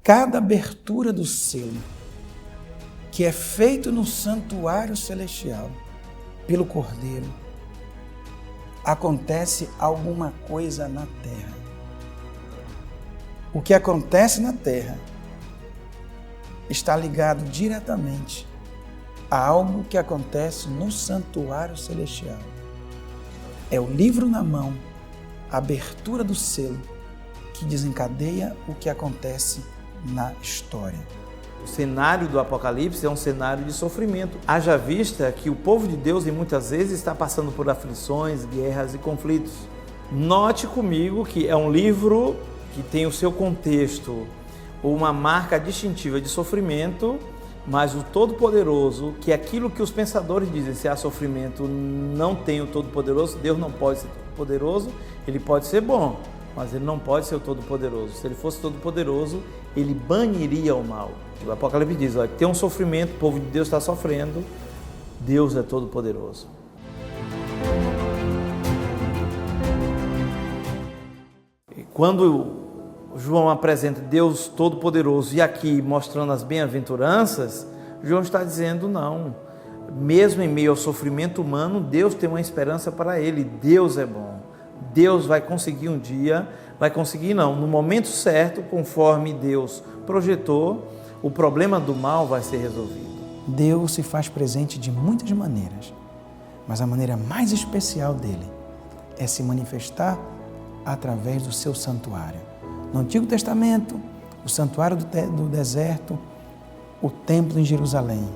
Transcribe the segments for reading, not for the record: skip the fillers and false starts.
Cada abertura do selo, que é feito no santuário celestial pelo Cordeiro, acontece alguma coisa na terra. O que acontece na terra está ligado diretamente a algo que acontece no santuário celestial. É o livro na mão, a abertura do selo, que desencadeia o que acontece na história. O cenário do Apocalipse é um cenário de sofrimento. Haja vista que o povo de Deus, muitas vezes, está passando por aflições, guerras e conflitos. Note comigo que é um livro que tem o seu contexto, uma marca distintiva de sofrimento, mas o Todo-Poderoso, que é aquilo que os pensadores dizem, se há sofrimento, não tem o Todo-Poderoso, Deus não pode ser Todo-Poderoso, ele pode ser bom, mas ele não pode ser o Todo-Poderoso. Se ele fosse Todo-Poderoso, ele baniria o mal. O Apocalipse diz, olha, tem um sofrimento, o povo de Deus está sofrendo, Deus é Todo-Poderoso. E quando João apresenta Deus Todo-Poderoso e aqui mostrando as bem-aventuranças, João está dizendo não, mesmo em meio ao sofrimento humano, Deus tem uma esperança para ele, Deus é bom, Deus vai conseguir um dia, vai conseguir não, no momento certo, conforme Deus projetou, o problema do mal vai ser resolvido. Deus se faz presente de muitas maneiras, mas a maneira mais especial dele é se manifestar através do seu santuário. No Antigo Testamento, o santuário do deserto, o templo em Jerusalém.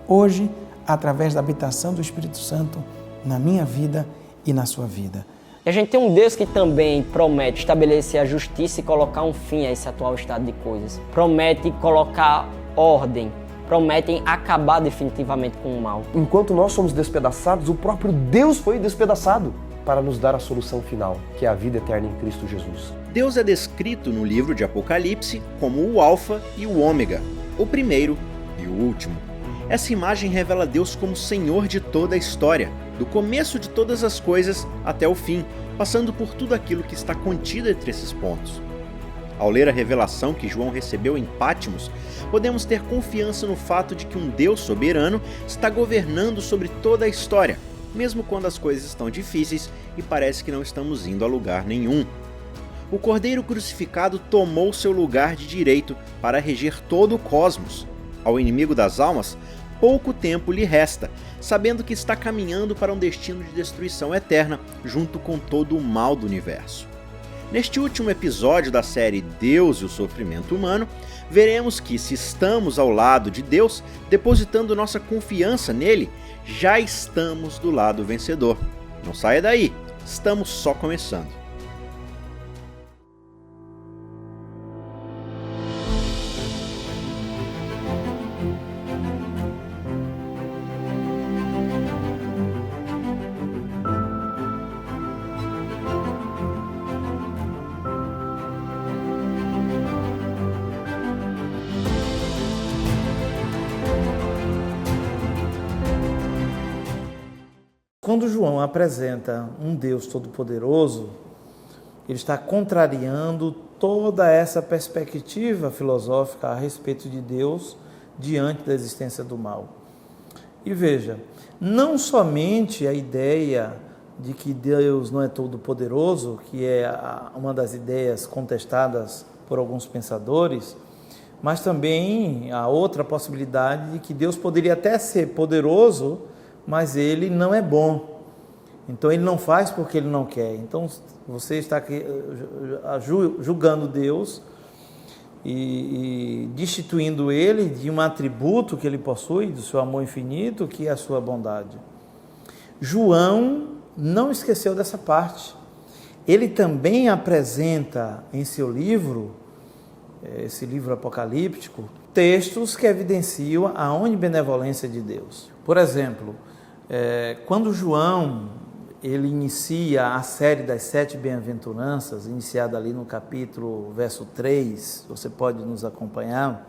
Hoje, através da habitação do Espírito Santo na minha vida e na sua vida. E a gente tem um Deus que também promete estabelecer a justiça e colocar um fim a esse atual estado de coisas. Promete colocar ordem, prometem acabar definitivamente com o mal. Enquanto nós somos despedaçados, o próprio Deus foi despedaçado para nos dar a solução final, que é a vida eterna em Cristo Jesus. Deus é descrito no livro de Apocalipse como o Alfa e o Ômega, o primeiro e o último. Essa imagem revela Deus como Senhor de toda a história, do começo de todas as coisas até o fim, passando por tudo aquilo que está contido entre esses pontos. Ao ler a revelação que João recebeu em Patmos, podemos ter confiança no fato de que um Deus soberano está governando sobre toda a história, mesmo quando as coisas estão difíceis e parece que não estamos indo a lugar nenhum. O Cordeiro crucificado tomou seu lugar de direito para reger todo o cosmos. Ao inimigo das almas, pouco tempo lhe resta, sabendo que está caminhando para um destino de destruição eterna, junto com todo o mal do universo. Neste último episódio da série Deus e o Sofrimento Humano, veremos que, se estamos ao lado de Deus, depositando nossa confiança nele, já estamos do lado vencedor. Não saia daí, estamos só começando. Quando João apresenta um Deus Todo-Poderoso, ele está contrariando toda essa perspectiva filosófica a respeito de Deus diante da existência do mal. E veja, não somente a ideia de que Deus não é todo-poderoso, que é uma das ideias contestadas por alguns pensadores, mas também a outra possibilidade de que Deus poderia até ser poderoso, mas ele não é bom. Então ele não faz porque ele não quer. Então você está aqui julgando Deus e destituindo ele de um atributo que ele possui, do seu amor infinito, que é a sua bondade. João não esqueceu dessa parte. Ele também apresenta em seu livro, esse livro apocalíptico, textos que evidenciam a onibenevolência de Deus. Por exemplo, quando João ele inicia a série das 7 bem-aventuranças, iniciada ali no capítulo, verso 3, você pode nos acompanhar,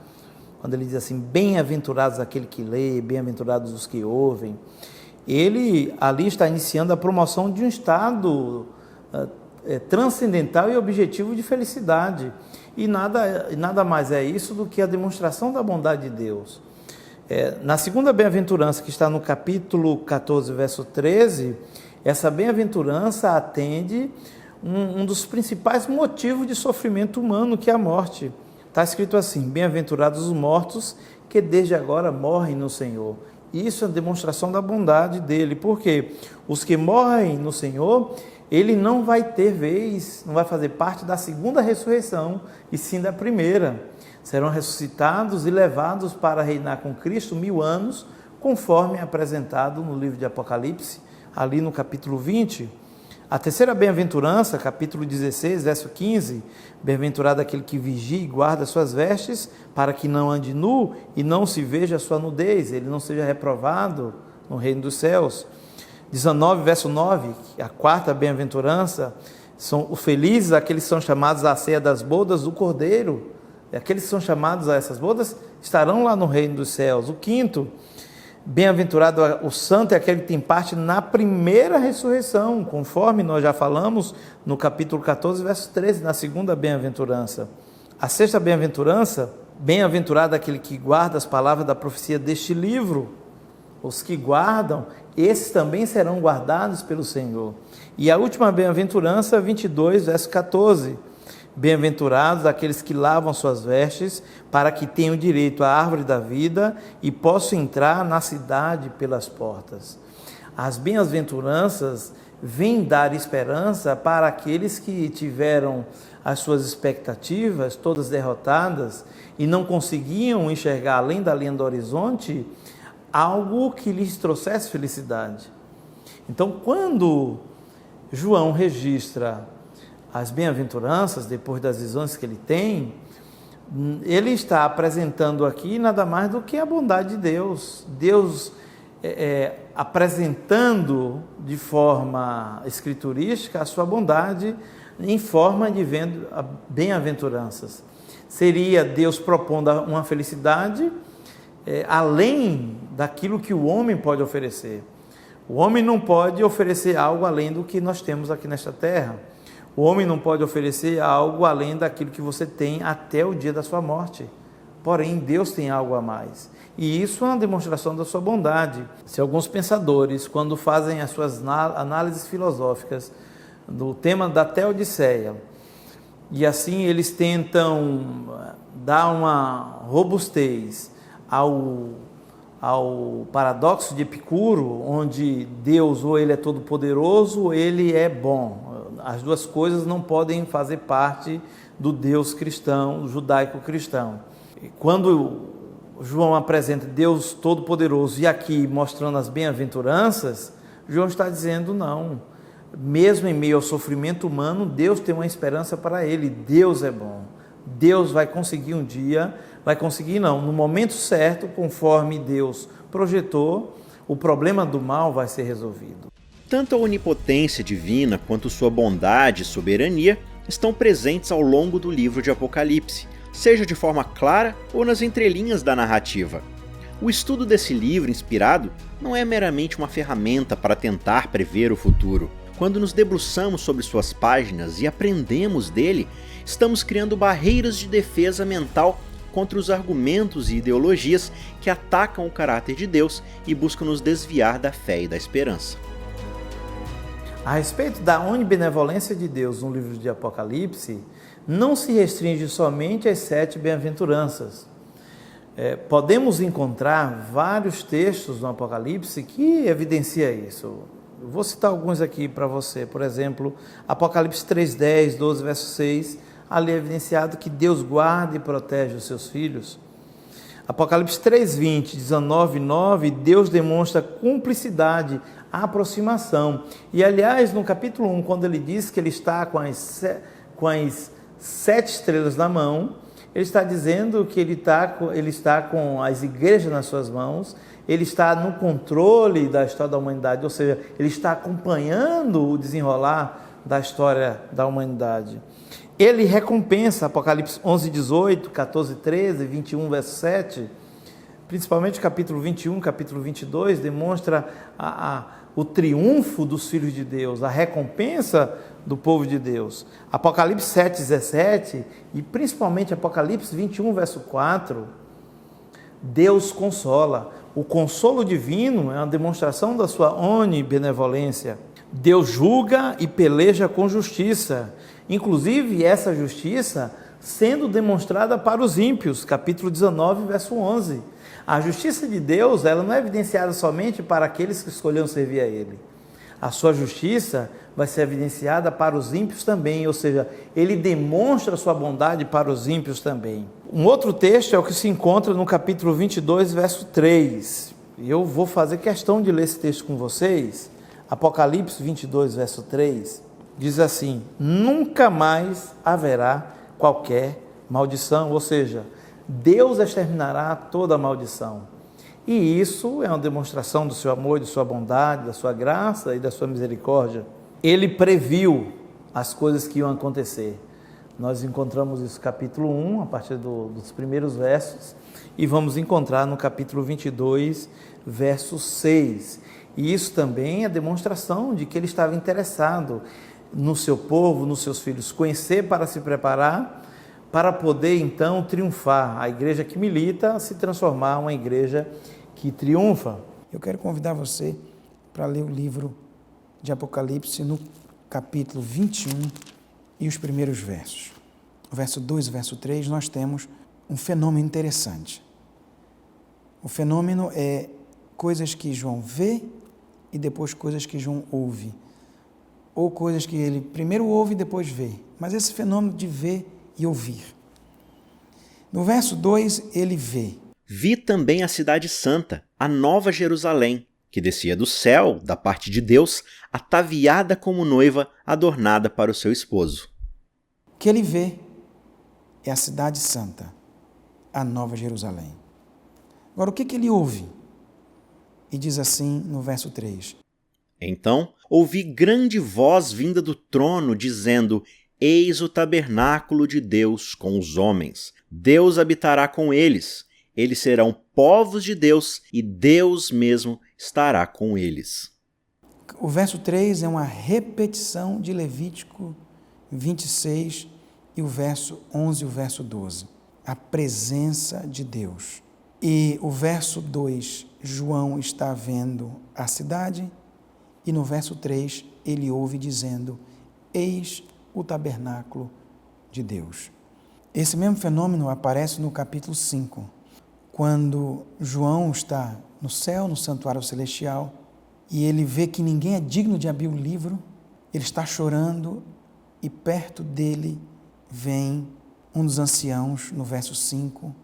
quando ele diz assim, bem-aventurados aquele que lê, bem-aventurados os que ouvem, ele ali está iniciando a promoção de um estado transcendental e objetivo de felicidade. E nada mais é isso do que a demonstração da bondade de Deus. Na segunda bem-aventurança, que está no capítulo 14, verso 13, essa bem-aventurança atende um dos principais motivos de sofrimento humano, que é a morte. Está escrito assim: bem-aventurados os mortos, que desde agora morrem no Senhor. Isso é a demonstração da bondade dele, porque os que morrem no Senhor, ele não vai ter vez, não vai fazer parte da segunda ressurreição, e sim da primeira. Serão ressuscitados e levados para reinar com Cristo 1000 anos, conforme apresentado no livro de Apocalipse, ali no capítulo 20. A terceira bem-aventurança, capítulo 16, verso 15, bem-aventurado aquele que vigia e guarda suas vestes, para que não ande nu e não se veja a sua nudez, ele não seja reprovado no reino dos céus. 19, verso 9, a quarta bem-aventurança, são os felizes aqueles que são chamados à ceia das bodas do Cordeiro. Aqueles que são chamados a essas bodas estarão lá no reino dos céus. O quinto, bem-aventurado o santo é aquele que tem parte na primeira ressurreição, conforme nós já falamos no capítulo 14, verso 13, na segunda bem-aventurança. A sexta bem-aventurança, bem-aventurado aquele que guarda as palavras da profecia deste livro. Os que guardam, esses também serão guardados pelo Senhor. E a última bem-aventurança, 22, verso 14. Bem-aventurados aqueles que lavam suas vestes, para que tenham direito à árvore da vida e possam entrar na cidade pelas portas. As bem-aventuranças vêm dar esperança para aqueles que tiveram as suas expectativas todas derrotadas e não conseguiam enxergar além da linha do horizonte algo que lhes trouxesse felicidade. Então, quando João registra as bem-aventuranças, depois das visões que ele tem, ele está apresentando aqui nada mais do que a bondade de Deus. Deus apresentando de forma escriturística a sua bondade em forma de bem-aventuranças. Seria Deus propondo uma felicidade além daquilo que o homem pode oferecer. O homem não pode oferecer algo além do que nós temos aqui nesta terra. O homem não pode oferecer algo além daquilo que você tem até o dia da sua morte. Porém, Deus tem algo a mais. E isso é uma demonstração da sua bondade. Se alguns pensadores, quando fazem as suas análises filosóficas do tema da Teodiceia, e assim eles tentam dar uma robustez ao paradoxo de Epicuro, onde Deus ou ele é todo poderoso ou ele é bom. As duas coisas não podem fazer parte do Deus cristão, judaico-cristão. Quando João apresenta Deus todo-poderoso e aqui mostrando as bem-aventuranças, João está dizendo não. Mesmo em meio ao sofrimento humano, Deus tem uma esperança para ele. Deus é bom. Deus vai conseguir um dia, no momento certo, conforme Deus projetou, o problema do mal vai ser resolvido. Tanto a onipotência divina quanto sua bondade e soberania estão presentes ao longo do livro de Apocalipse, seja de forma clara ou nas entrelinhas da narrativa. O estudo desse livro inspirado não é meramente uma ferramenta para tentar prever o futuro. Quando nos debruçamos sobre suas páginas e aprendemos dele, estamos criando barreiras de defesa mental contra os argumentos e ideologias que atacam o caráter de Deus e buscam nos desviar da fé e da esperança. A respeito da onibenevolência de Deus no livro de Apocalipse, não se restringe somente às 7 bem-aventuranças. Podemos encontrar vários textos no Apocalipse que evidenciam isso. Eu vou citar alguns aqui para você. Por exemplo, Apocalipse 3:10, 12, verso 6, ali é evidenciado que Deus guarda e protege os seus filhos. Apocalipse 3:20, 19:9, Deus demonstra cumplicidade, aproximação. E aliás, no capítulo 1, quando ele diz que ele está com as 7 estrelas na mão, ele está dizendo que ele está com as igrejas nas suas mãos, ele está no controle da história da humanidade, ou seja, ele está acompanhando o desenrolar da história da humanidade. Ele recompensa, Apocalipse 11:18, 14:13, 21, verso 7, principalmente capítulo 21, capítulo 22, demonstra o triunfo dos filhos de Deus, a recompensa do povo de Deus. Apocalipse 7:17 e principalmente Apocalipse 21, verso 4, Deus consola. O consolo divino é uma demonstração da sua onibenevolência. Deus julga e peleja com justiça, inclusive essa justiça sendo demonstrada para os ímpios, capítulo 19, verso 11. A justiça de Deus, ela não é evidenciada somente para aqueles que escolheram servir a Ele. A sua justiça vai ser evidenciada para os ímpios também, ou seja, Ele demonstra a sua bondade para os ímpios também. Um outro texto é o que se encontra no capítulo 22, verso 3. E eu vou fazer questão de ler esse texto com vocês. Apocalipse 22, verso 3, diz assim: nunca mais haverá qualquer maldição, ou seja, Deus exterminará toda a maldição. E isso é uma demonstração do seu amor, de sua bondade, da sua graça e da sua misericórdia. Ele previu as coisas que iam acontecer. Nós encontramos isso no capítulo 1, a partir dos primeiros versos, e vamos encontrar no capítulo 22, verso 6. E isso também é demonstração de que ele estava interessado no seu povo, nos seus filhos, conhecer para se preparar, para poder então triunfar. A igreja que milita se transformar em uma igreja que triunfa. Eu quero convidar você para ler o livro de Apocalipse no capítulo 21 e os primeiros versos. O verso 2 e verso 3, nós temos um fenômeno interessante. O fenômeno é coisas que João vê e depois coisas que João ouve. Ou coisas que ele primeiro ouve e depois vê. Mas esse fenômeno de ver e ouvir. No verso 2, ele vê. Vi também a cidade santa, a nova Jerusalém, que descia do céu, da parte de Deus, ataviada como noiva, adornada para o seu esposo. O que ele vê é a cidade santa, a nova Jerusalém. Agora, o que ele ouve? E diz assim no verso 3. Então ouvi grande voz vinda do trono, dizendo: eis o tabernáculo de Deus com os homens. Deus habitará com eles. Eles serão povos de Deus e Deus mesmo estará com eles. O verso 3 é uma repetição de Levítico 26 e o verso 11 e o verso 12. A presença de Deus. E o verso 2, João está vendo a cidade, e no verso 3 ele ouve dizendo: eis o tabernáculo de Deus. Esse mesmo fenômeno aparece no capítulo 5, quando João está no céu, no santuário celestial, e ele vê que ninguém é digno de abrir o livro, ele está chorando, e perto dele vem um dos anciãos, no verso 5,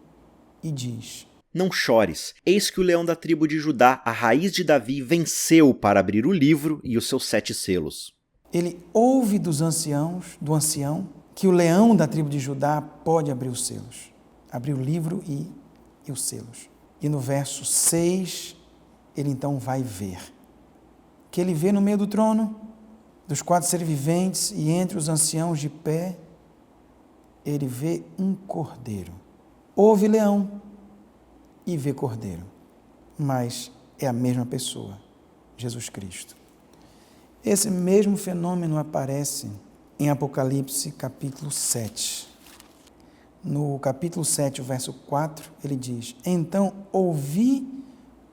e diz: não chores, eis que o leão da tribo de Judá, a raiz de Davi, venceu para abrir o livro e os seus 7 selos. Ele ouve do ancião, que o leão da tribo de Judá pode abrir os selos, abrir o livro e os selos. E no verso 6, ele então vai ver. Que ele vê no meio do trono, dos 4 seres viventes e entre os anciãos de pé, ele vê um cordeiro. Ouve leão e vê cordeiro, mas é a mesma pessoa, Jesus Cristo. Esse mesmo fenômeno aparece em Apocalipse capítulo 7. No capítulo 7, o verso 4, ele diz: então ouvi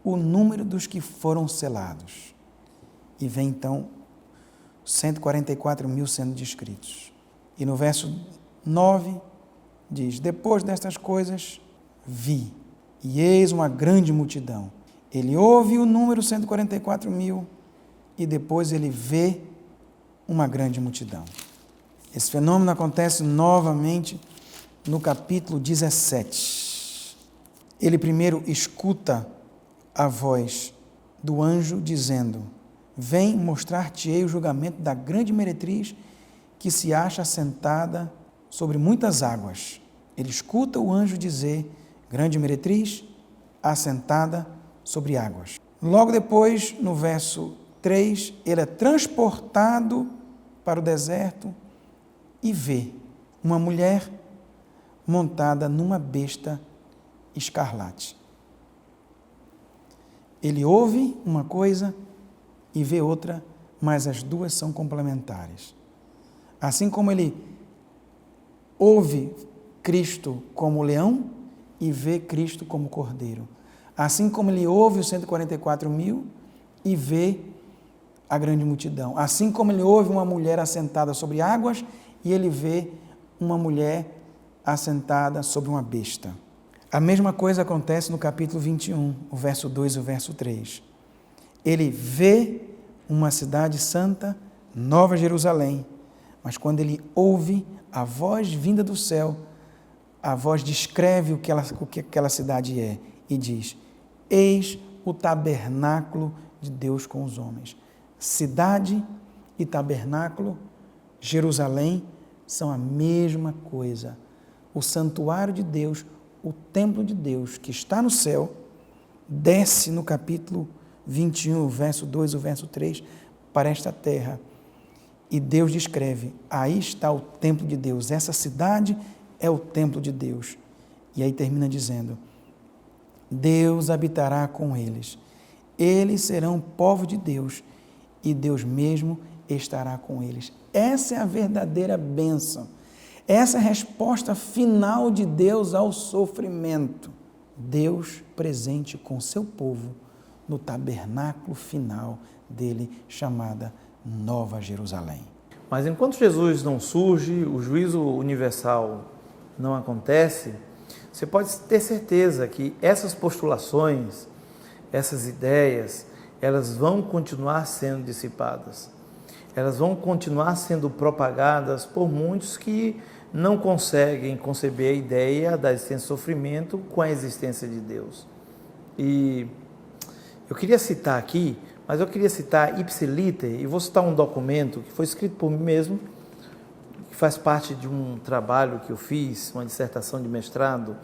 o número dos que foram selados. E vem então 144 mil sendo descritos. E no verso 9 diz: depois destas coisas vi, e eis uma grande multidão. Ele ouve o número 144 mil e depois ele vê uma grande multidão. Esse fenômeno acontece novamente no capítulo 17. Ele primeiro escuta a voz do anjo dizendo: vem mostrar-te-ei o julgamento da grande meretriz que se acha assentada sobre muitas águas. Ele escuta o anjo dizer: grande meretriz, assentada sobre águas. Logo depois, no verso 3, ele é transportado para o deserto e vê uma mulher montada numa besta escarlate. Ele ouve uma coisa e vê outra, mas as duas são complementares. Assim como ele ouve Cristo como leão e vê Cristo como cordeiro. Assim como ele ouve os 144.000 e vê a grande multidão. Assim como ele ouve uma mulher assentada sobre águas e ele vê uma mulher assentada sobre uma besta. A mesma coisa acontece no capítulo 21, o verso 2 e o verso 3. Ele vê uma cidade santa, Nova Jerusalém, mas quando ele ouve a voz vinda do céu, a voz descreve o que aquela cidade é e diz: eis o tabernáculo de Deus com os homens. Cidade e tabernáculo, Jerusalém, são a mesma coisa. O santuário de Deus, o templo de Deus que está no céu, desce no capítulo 21, verso 2 e verso 3, para esta terra. E Deus descreve: aí está o templo de Deus, essa cidade é o templo de Deus. E aí termina dizendo: Deus habitará com eles, eles serão povo de Deus, e Deus mesmo estará com eles. Essa é a verdadeira bênção, essa é a resposta final de Deus ao sofrimento. Deus presente com seu povo no tabernáculo final dele, chamada Nova Jerusalém. Mas enquanto Jesus não surge, o juízo universal não acontece, você pode ter certeza que essas postulações, essas ideias, elas vão continuar sendo dissipadas. Elas vão continuar sendo propagadas por muitos que não conseguem conceber a ideia da existência do sofrimento com a existência de Deus. E eu queria citar aqui, mas eu queria citar ipsiliter, e vou citar um documento que foi escrito por mim mesmo, que faz parte de um trabalho que eu fiz, uma dissertação de mestrado,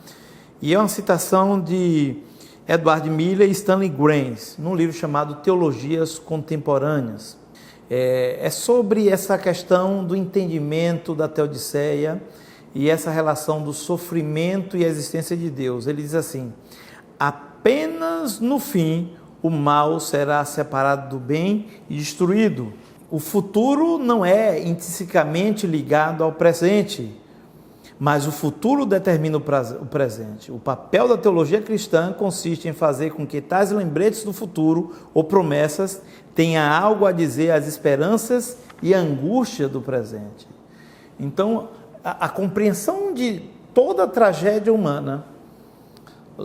e é uma citação de Edward Miller e Stanley Granz, num livro chamado Teologias Contemporâneas. É sobre essa questão do entendimento da Teodiceia e essa relação do sofrimento e a existência de Deus. Ele diz assim: apenas no fim o mal será separado do bem e destruído. O futuro não é intrinsecamente ligado ao presente, mas o futuro determina o presente. O papel da teologia cristã consiste em fazer com que tais lembretes do futuro ou promessas tenham algo a dizer às esperanças e à angústia do presente. Então, a compreensão de toda a tragédia humana,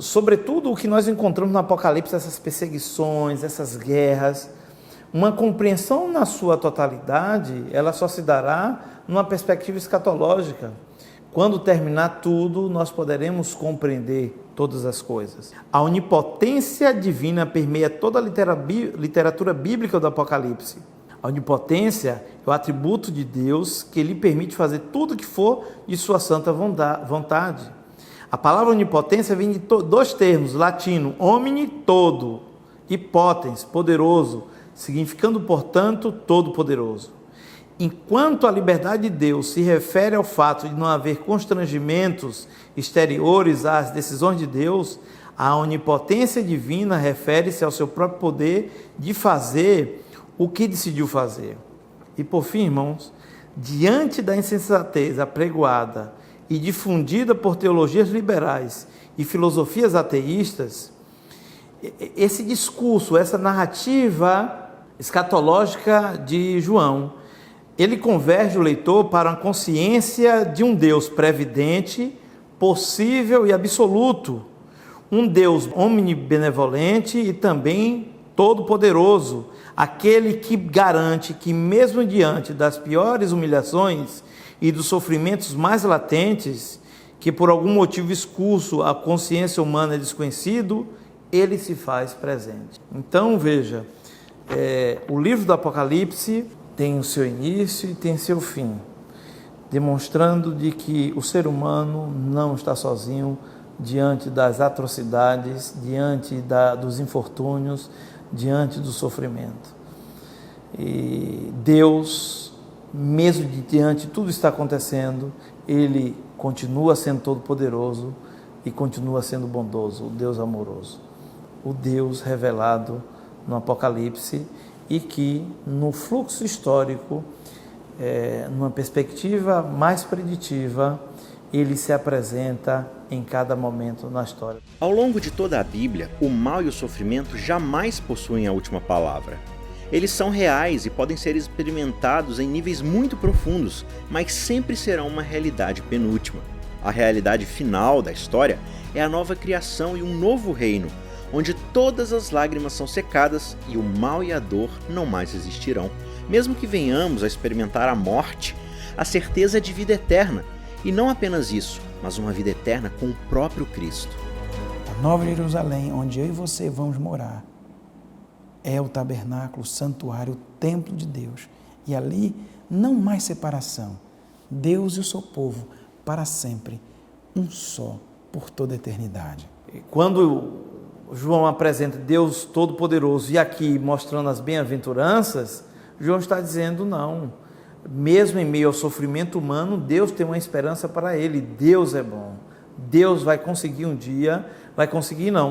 sobretudo o que nós encontramos no Apocalipse, essas perseguições, essas guerras, uma compreensão na sua totalidade, ela só se dará numa perspectiva escatológica. Quando terminar tudo, nós poderemos compreender todas as coisas. A onipotência divina permeia toda a literatura bíblica do Apocalipse. A onipotência é o atributo de Deus que lhe permite fazer tudo o que for de sua santa vontade. A palavra onipotência vem de dois termos, latino, omni, todo, e potens, poderoso, significando, portanto, todo-poderoso. Enquanto a liberdade de Deus se refere ao fato de não haver constrangimentos exteriores às decisões de Deus, a onipotência divina refere-se ao seu próprio poder de fazer o que decidiu fazer. E por fim, irmãos, diante da insensatez apregoada e difundida por teologias liberais e filosofias ateístas, esse discurso, essa narrativa escatológica de João, ele converge o leitor para a consciência de um Deus previdente, possível e absoluto, um Deus omnibenevolente e também todo-poderoso, aquele que garante que mesmo diante das piores humilhações e dos sofrimentos mais latentes, que por algum motivo escuso a consciência humana é desconhecido, ele se faz presente. Então veja, o livro do Apocalipse tem o seu início e tem seu fim, demonstrando de que o ser humano não está sozinho diante das atrocidades, diante dos infortúnios, diante do sofrimento. E Deus, mesmo diante de tudo está acontecendo, Ele continua sendo todo-poderoso e continua sendo bondoso, o Deus amoroso, o Deus revelado no Apocalipse e que no fluxo histórico, numa perspectiva mais preditiva, ele se apresenta em cada momento na história. Ao longo de toda a Bíblia, o mal e o sofrimento jamais possuem a última palavra. Eles são reais e podem ser experimentados em níveis muito profundos, mas sempre serão uma realidade penúltima. A realidade final da história é a nova criação e um novo reino, onde todas as lágrimas são secadas e o mal e a dor não mais existirão. Mesmo que venhamos a experimentar a morte, a certeza é de vida eterna, e não apenas isso, mas uma vida eterna com o próprio Cristo. A Nova Jerusalém, onde eu e você vamos morar, é o tabernáculo, o santuário, o templo de Deus. E ali não mais separação. Deus e o seu povo, para sempre, um só, por toda a eternidade. Quando João apresenta Deus Todo-Poderoso e aqui mostrando as bem-aventuranças, João está dizendo não. Mesmo em meio ao sofrimento humano, Deus tem uma esperança para ele. Deus é bom. Deus vai conseguir um dia,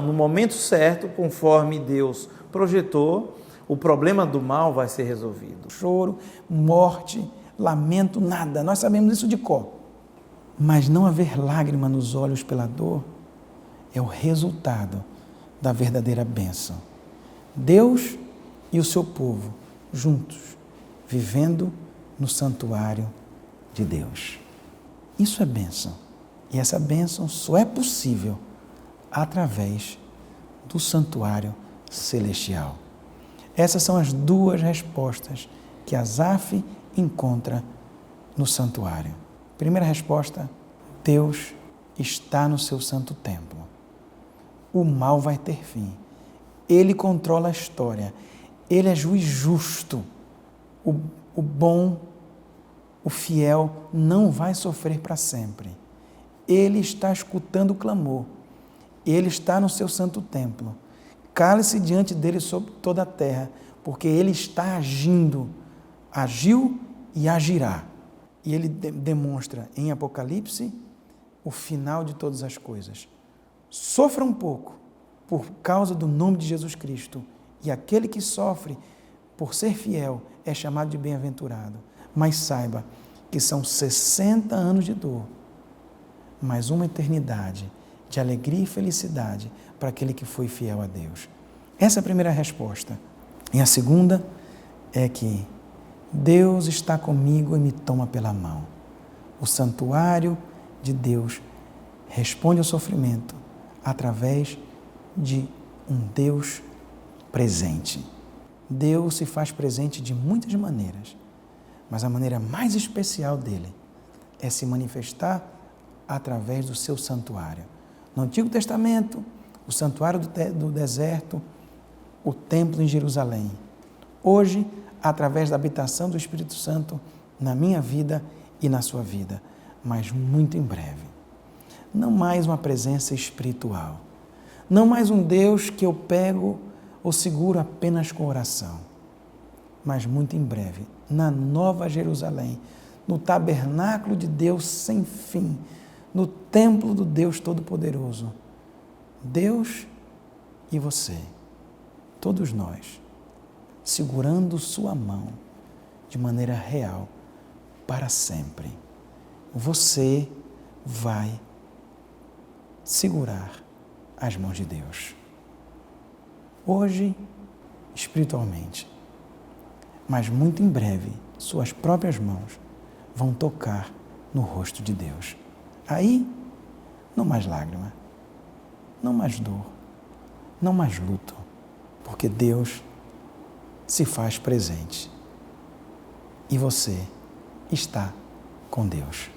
no momento certo, conforme Deus projetou, o problema do mal vai ser resolvido. Choro, morte, lamento, nada. Nós sabemos isso de cor. Mas não haver lágrima nos olhos pela dor é o resultado da verdadeira bênção. Deus e o seu povo juntos, vivendo no santuário de Deus. Isso é bênção. E essa bênção só é possível através do santuário celestial. Essas são as duas respostas que Asaf encontra no santuário. Primeira resposta: Deus está no seu santo templo. O mal vai ter fim. Ele controla a história. Ele é juiz justo. O bom, o fiel, não vai sofrer para sempre. Ele está escutando o clamor. Ele está no seu santo templo. Cale-se diante dele sobre toda a terra, porque ele está agindo, agiu e agirá. E ele demonstra em Apocalipse o final de todas as coisas. Sofra um pouco por causa do nome de Jesus Cristo, e aquele que sofre por ser fiel é chamado de bem-aventurado. Mas saiba que são 60 anos de dor, mas uma eternidade de alegria e felicidade para aquele que foi fiel a Deus. Essa é a primeira resposta. E a segunda é que Deus está comigo e me toma pela mão. O santuário de Deus responde ao sofrimento através de um Deus presente. Deus se faz presente de muitas maneiras, mas a maneira mais especial dele é se manifestar através do seu santuário. No Antigo Testamento, o santuário do deserto, o templo em Jerusalém. Hoje, através da habitação do Espírito Santo na minha vida e na sua vida, mas muito em breve. Não mais uma presença espiritual, não mais um Deus que eu pego ou seguro apenas com oração, mas muito em breve, na Nova Jerusalém, no tabernáculo de Deus sem fim, no templo do Deus Todo-Poderoso. Deus e você, todos nós, segurando sua mão de maneira real, para sempre. Você vai segurar as mãos de Deus. Hoje, espiritualmente, mas muito em breve, suas próprias mãos vão tocar no rosto de Deus. Aí, não mais lágrima, não mais dor, não mais luto, porque Deus se faz presente e você está com Deus.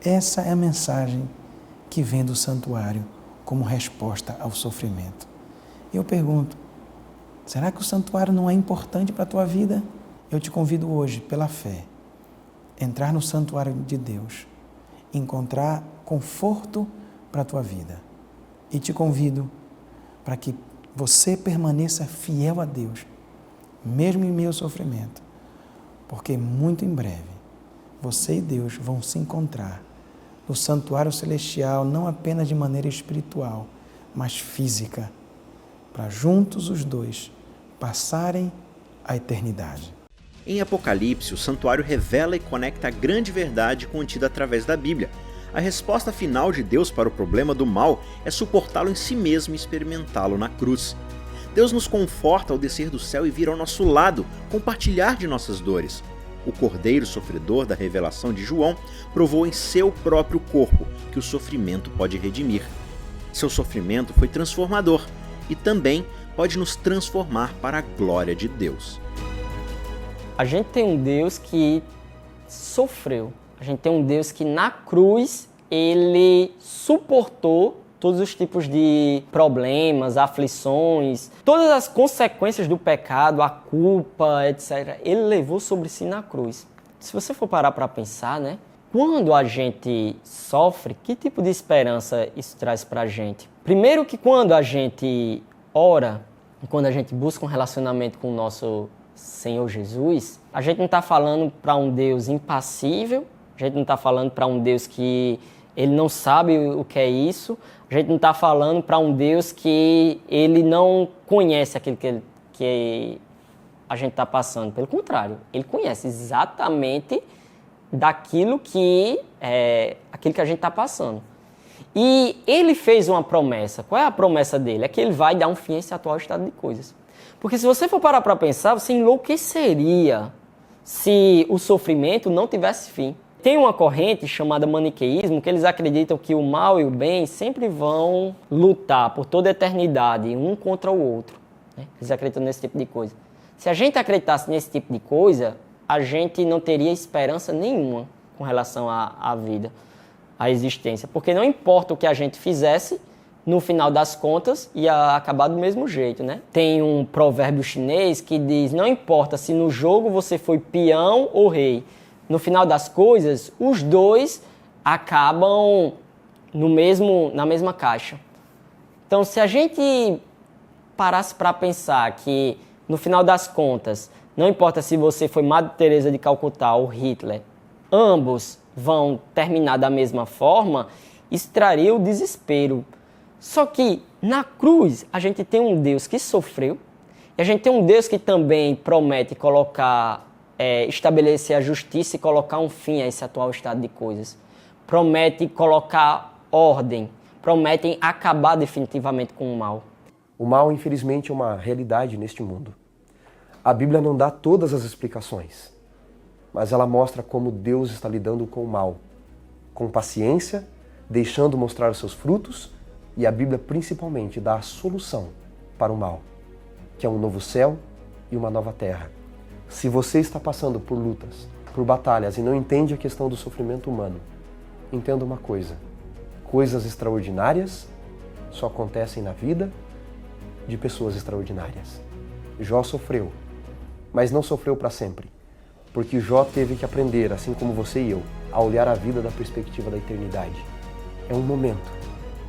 Essa é a mensagem que vem do santuário como resposta ao sofrimento. Eu pergunto, será que o santuário não é importante para a tua vida? Eu te convido hoje, pela fé, entrar no santuário de Deus, encontrar conforto para a tua vida. E te convido para que você permaneça fiel a Deus, mesmo em meio ao sofrimento, porque muito em breve você e Deus vão se encontrar no santuário celestial, não apenas de maneira espiritual, mas física, para juntos os dois passarem a eternidade. Em Apocalipse, o santuário revela e conecta a grande verdade contida através da Bíblia. A resposta final de Deus para o problema do mal é suportá-lo em si mesmo e experimentá-lo na cruz. Deus nos conforta ao descer do céu e vir ao nosso lado, compartilhar de nossas dores. O Cordeiro sofredor da revelação de João provou em seu próprio corpo que o sofrimento pode redimir. Seu sofrimento foi transformador e também pode nos transformar para a glória de Deus. A gente tem um Deus que sofreu. A gente tem um Deus que na cruz, ele suportou todos os tipos de problemas, aflições, todas as consequências do pecado, a culpa, etc. Ele levou sobre si na cruz. Se você for parar para pensar, né? Quando a gente sofre, que tipo de esperança isso traz para a gente? Primeiro que quando a gente ora, quando a gente busca um relacionamento com o nosso Senhor Jesus, a gente não está falando para um Deus impassível, a gente não está falando para um Deus que ele não sabe o que é isso, a gente não está falando para um Deus que ele não conhece aquilo que a gente está passando. Pelo contrário, ele conhece exatamente daquilo que aquilo que a gente está passando. E ele fez uma promessa. Qual é a promessa dele? É que ele vai dar um fim a esse atual estado de coisas. Porque se você for parar para pensar, você enlouqueceria se o sofrimento não tivesse fim. Tem uma corrente chamada maniqueísmo que eles acreditam que o mal e o bem sempre vão lutar por toda a eternidade, um contra o outro. Né? Eles acreditam nesse tipo de coisa. Se a gente acreditasse nesse tipo de coisa, a gente não teria esperança nenhuma com relação à vida, à existência. Porque não importa o que a gente fizesse, no final das contas, ia acabar do mesmo jeito, né? Tem um provérbio chinês que diz, não importa se no jogo você foi peão ou rei, no final das coisas, os dois acabam na mesma caixa. Então, se a gente parasse para pensar que, no final das contas, não importa se você foi Madre Teresa de Calcutá ou Hitler, ambos vão terminar da mesma forma, isso traria o desespero. Só que, na cruz, a gente tem um Deus que sofreu, e a gente tem um Deus que também promete estabelecer a justiça e colocar um fim a esse atual estado de coisas. Promete colocar ordem, prometem acabar definitivamente com o mal. O mal, infelizmente, é uma realidade neste mundo. A Bíblia não dá todas as explicações, mas ela mostra como Deus está lidando com o mal, com paciência, deixando mostrar os seus frutos, e a Bíblia principalmente dá a solução para o mal, que é um novo céu e uma nova terra. Se você está passando por lutas, por batalhas e não entende a questão do sofrimento humano, entenda uma coisa: coisas extraordinárias só acontecem na vida de pessoas extraordinárias. Jó sofreu, mas não sofreu para sempre, porque Jó teve que aprender, assim como você e eu, a olhar a vida da perspectiva da eternidade. É um momento,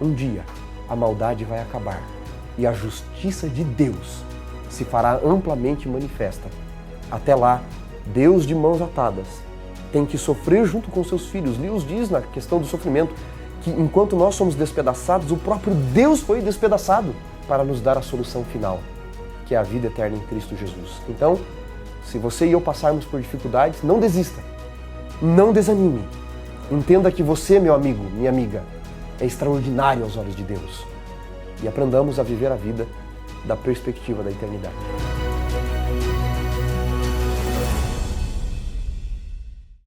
um dia, a maldade vai acabar e a justiça de Deus se fará amplamente manifesta. Até lá, Deus de mãos atadas tem que sofrer junto com seus filhos. Deus diz na questão do sofrimento que enquanto nós somos despedaçados, o próprio Deus foi despedaçado para nos dar a solução final, que é a vida eterna em Cristo Jesus. Então, se você e eu passarmos por dificuldades, não desista, não desanime. Entenda que você, meu amigo, minha amiga, é extraordinário aos olhos de Deus. E aprendamos a viver a vida da perspectiva da eternidade.